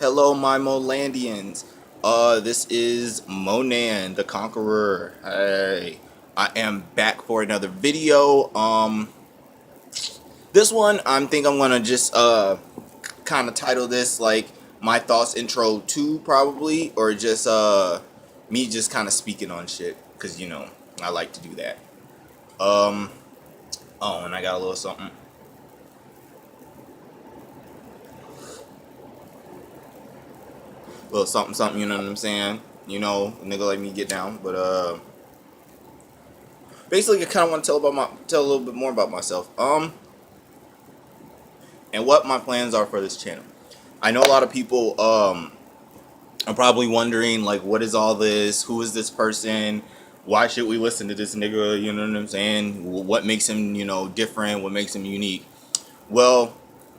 Hello, my Molandians. This is Mo-Nan, the Conqueror. Hey, I am back for another video. This one, I'm gonna just kind of title this like my thoughts intro to probably, or just me just kind of speaking on shit, cause I like to do that. Um, oh, and I got a little something. Little something, something, you know what I'm saying? A nigga like me get down, but basically, I kind of want to tell a little bit more about myself, and what my plans are for this channel. I know a lot of people are probably wondering like, what is all this? Who is this person? Why should we listen to this nigga? You know what I'm saying? What makes him, different? What makes him unique? Well,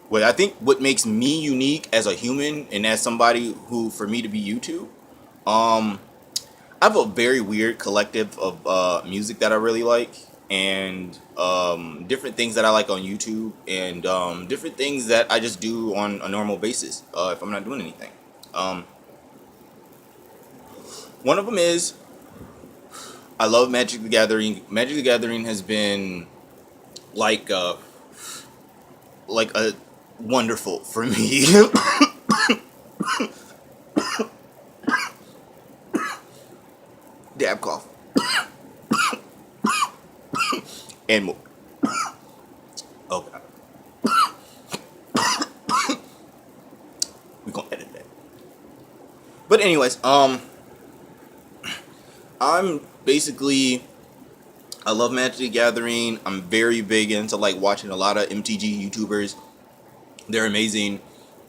what makes me unique as a human and as somebody who, for me to be YouTube, I have a very weird collective of music that I really like, and different things that I like on YouTube, and different things that I just do on a normal basis if I'm not doing anything. One of them is I love Magic the Gathering. Magic the Gathering has been like a wonderful for me. Dab cough and more. Oh god, we gonna edit that. But anyways, I'm basically, I love Magic the Gathering. I'm very big into like watching a lot of MTG YouTubers. They're amazing.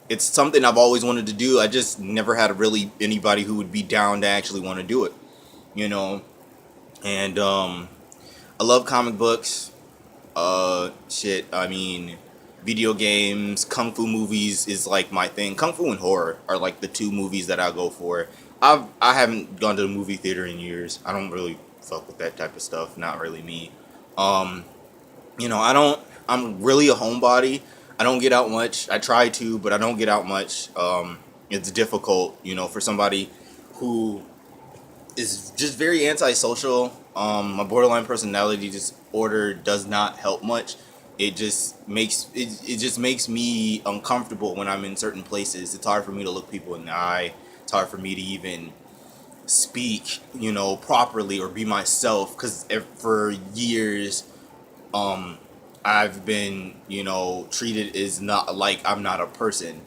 It's something I've always wanted to do. I just never had really anybody who would be down to actually want to do it. And I love comic books. I mean, video games, kung fu movies is like my thing. Kung fu and horror are like the two movies that I go for. I haven't gone to the movie theater in years. I don't really fuck with that type of stuff. Not really me. I'm really a homebody. I don't get out much. I try to, but I don't get out much. It's difficult, for somebody who is just very antisocial. My borderline personality disorder does not help much. It just makes me uncomfortable when I'm in certain places. It's hard for me to look people in the eye. It's hard for me to even speak, properly or be myself. Because for years, I've been, treated as not like I'm not a person.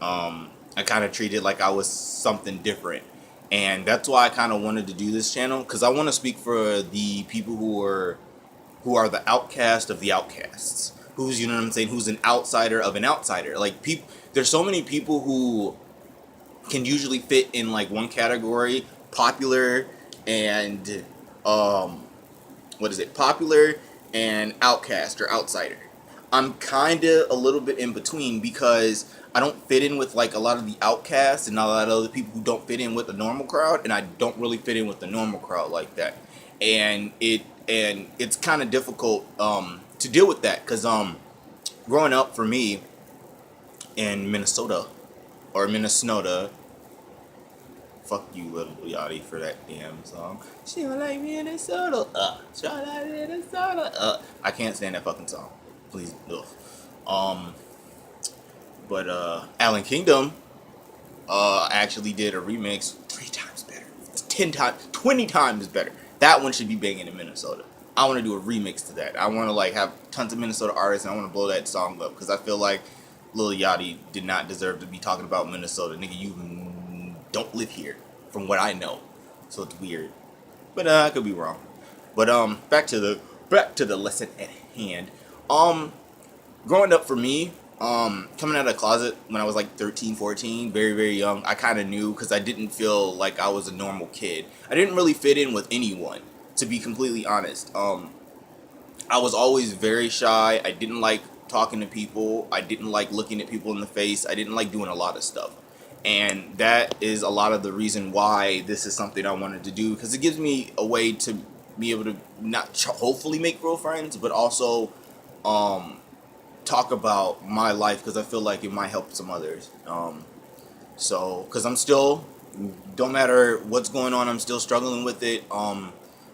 I kind of treated like I was something different. And that's why I kind of wanted to do this channel, because I want to speak for the people who are the outcast of the outcasts. Who's, you know what I'm saying, who's an outsider of an outsider. Like, there's so many people who can usually fit in like one category, popular and popular and outcast or outsider. I'm kind of a little bit in between, because I don't fit in with like a lot of the outcasts and a lot of other people who don't fit in with the normal crowd, and I don't really fit in with the normal crowd like that. And it's kind of difficult to deal with that, because growing up for me in Minnesota, fuck you, Little Yachty, for that damn song. She don't like Minnesota. She don't like Minnesota. I can't stand that fucking song. Please, ugh. But Alan Kingdom actually did a remix 3 times better. It's 10 times, 20 times better. That one should be banging in Minnesota. I want to do a remix to that. I want to like have tons of Minnesota artists, and I want to blow that song up, because I feel like Lil Yachty did not deserve to be talking about Minnesota. Nigga, you don't live here, from what I know. So it's weird. But I could be wrong. But back to the lesson at hand. Growing up for me, coming out of the closet when I was like 13, 14, very, very young, I kind of knew, because I didn't feel like I was a normal kid. I didn't really fit in with anyone, to be completely honest. I was always very shy. I didn't like talking to people. I didn't like looking at people in the face. I didn't like doing a lot of stuff. And that is a lot of the reason why this is something I wanted to do, because it gives me a way to be able to not hopefully make real friends, but also talk about my life, because I feel like it might help some others. So, because I'm still, don't matter what's going on, I'm still struggling with it.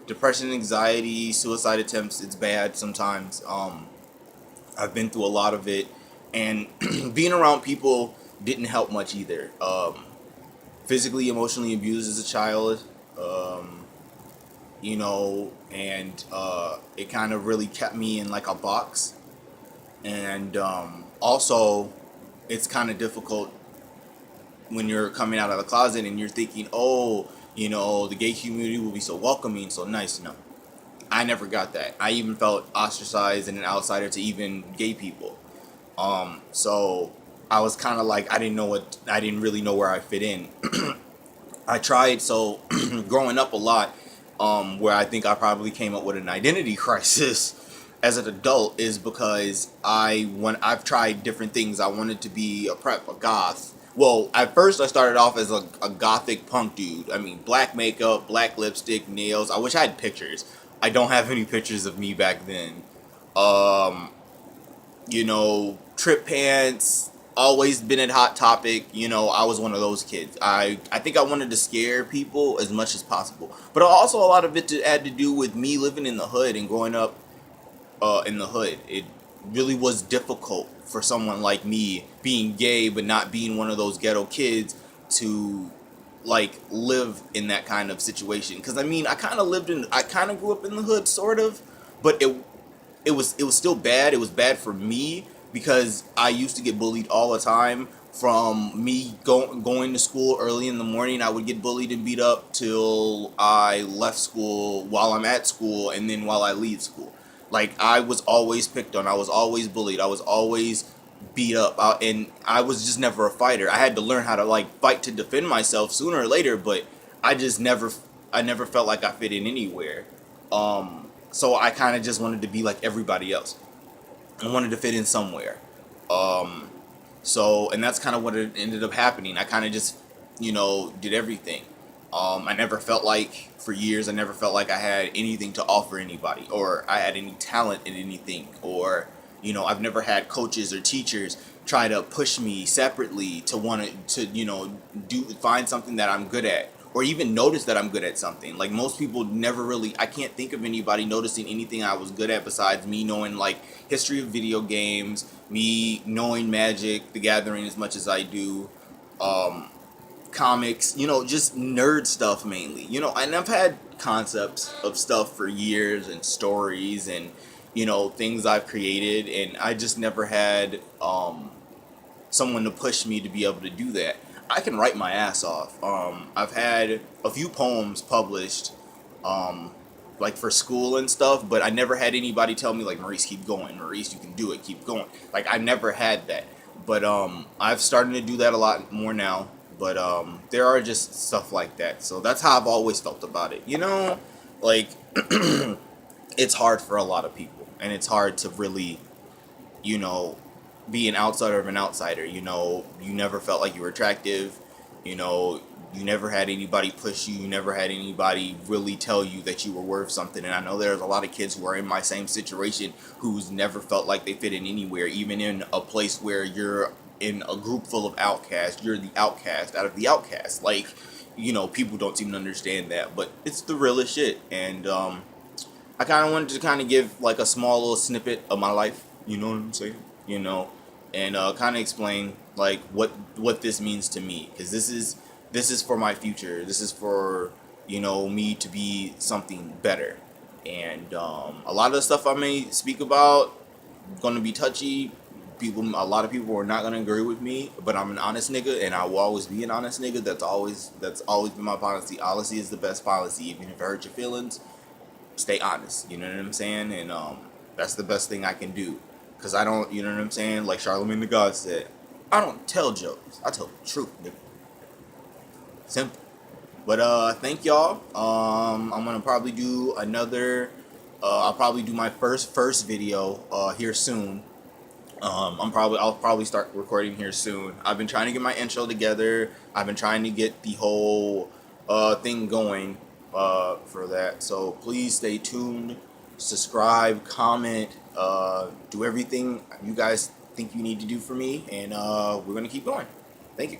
Depression, anxiety, suicide attempts, it's bad sometimes. I've been through a lot of it, and being around people didn't help much either. Physically, emotionally abused as a child, and it kind of really kept me in like a box. And also, it's kind of difficult when you're coming out of the closet and you're thinking, oh, the gay community will be so welcoming, so nice. No, I never got that. I even felt ostracized and an outsider to even gay people. So I was kind of like, I didn't really know where I fit in. I tried, so growing up a lot, where I think I probably came up with an identity crisis as an adult is because I've tried different things. I wanted to be a prep, a goth. Well, at first I started off as a gothic punk dude. I mean, black makeup, black lipstick, nails. I wish I had pictures. I don't have any pictures of me back then. Um, trip pants, always been at Hot Topic. I was one of those kids. I think I wanted to scare people as much as possible. But also a lot of it had to do with me living in the hood and growing up in the hood. It really was difficult for someone like me being gay but not being one of those ghetto kids to like live in that kind of situation. Because I mean, I kind of grew up in the hood, sort of, but it was still bad. It was bad for me because I used to get bullied all the time. From me going to school early in the morning, I would get bullied and beat up till I left school, while I'm at school, and then while I leave school. Like, I was always picked on. I was always bullied. I was always beat up. And I was just never a fighter. I had to learn how to like fight to defend myself sooner or later, but I never felt like I fit in anywhere. So I kind of just wanted to be like everybody else. I wanted to fit in somewhere. Um, and that's kind of what it ended up happening. I kind of just, did everything. I never felt like, for years, I never felt like I had anything to offer anybody, or I had any talent in anything, or, I've never had coaches or teachers try to push me separately to want to, find something that I'm good at, or even notice that I'm good at something. Like, most people never really, I can't think of anybody noticing anything I was good at besides me knowing like history of video games, me knowing Magic the Gathering as much as I do, comics, just nerd stuff mainly. And I've had concepts of stuff for years and stories and things I've created, and I just never had someone to push me to be able to do that. I can write my ass off. I've had a few poems published, like for school and stuff, but I never had anybody tell me like, Maurice, keep going. Maurice, you can do it. Keep going. Like, I never had that. But I've started to do that a lot more now. But there are just stuff like that. So that's how I've always felt about it. Like, it's hard for a lot of people, and it's hard to really, you know, be an outsider of an outsider. You never felt like you were attractive. You never had anybody push you. You never had anybody really tell you that you were worth something. And I know there's a lot of kids who are in my same situation who's never felt like they fit in anywhere, even in a place where you're in a group full of outcasts. You're the outcast out of the outcasts. Like, people don't seem to understand that, but it's the realest shit. And I kind of wanted to kind of give like a small little snippet of my life. You know what I'm saying? And kind of explain like what this means to me, because this is for my future. This is for me to be something better. And a lot of the stuff I may speak about gonna be touchy. A lot of people are not gonna agree with me, but I'm an honest nigga, and I will always be an honest nigga. That's always been my policy. Honesty is the best policy. Even if it hurts your feelings, stay honest. You know what I'm saying? And that's the best thing I can do. Cause I don't, you know what I'm saying? Like Charlemagne the God said, I don't tell jokes. I tell the truth, nigga. Simple. But thank y'all. I'm gonna probably do another. I'll probably do my first video here soon. I'll probably start recording here soon. I've been trying to get my intro together. I've been trying to get the whole thing going for that. So please stay tuned. Subscribe, comment, do everything you guys think you need to do for me, and we're gonna keep going. Thank you.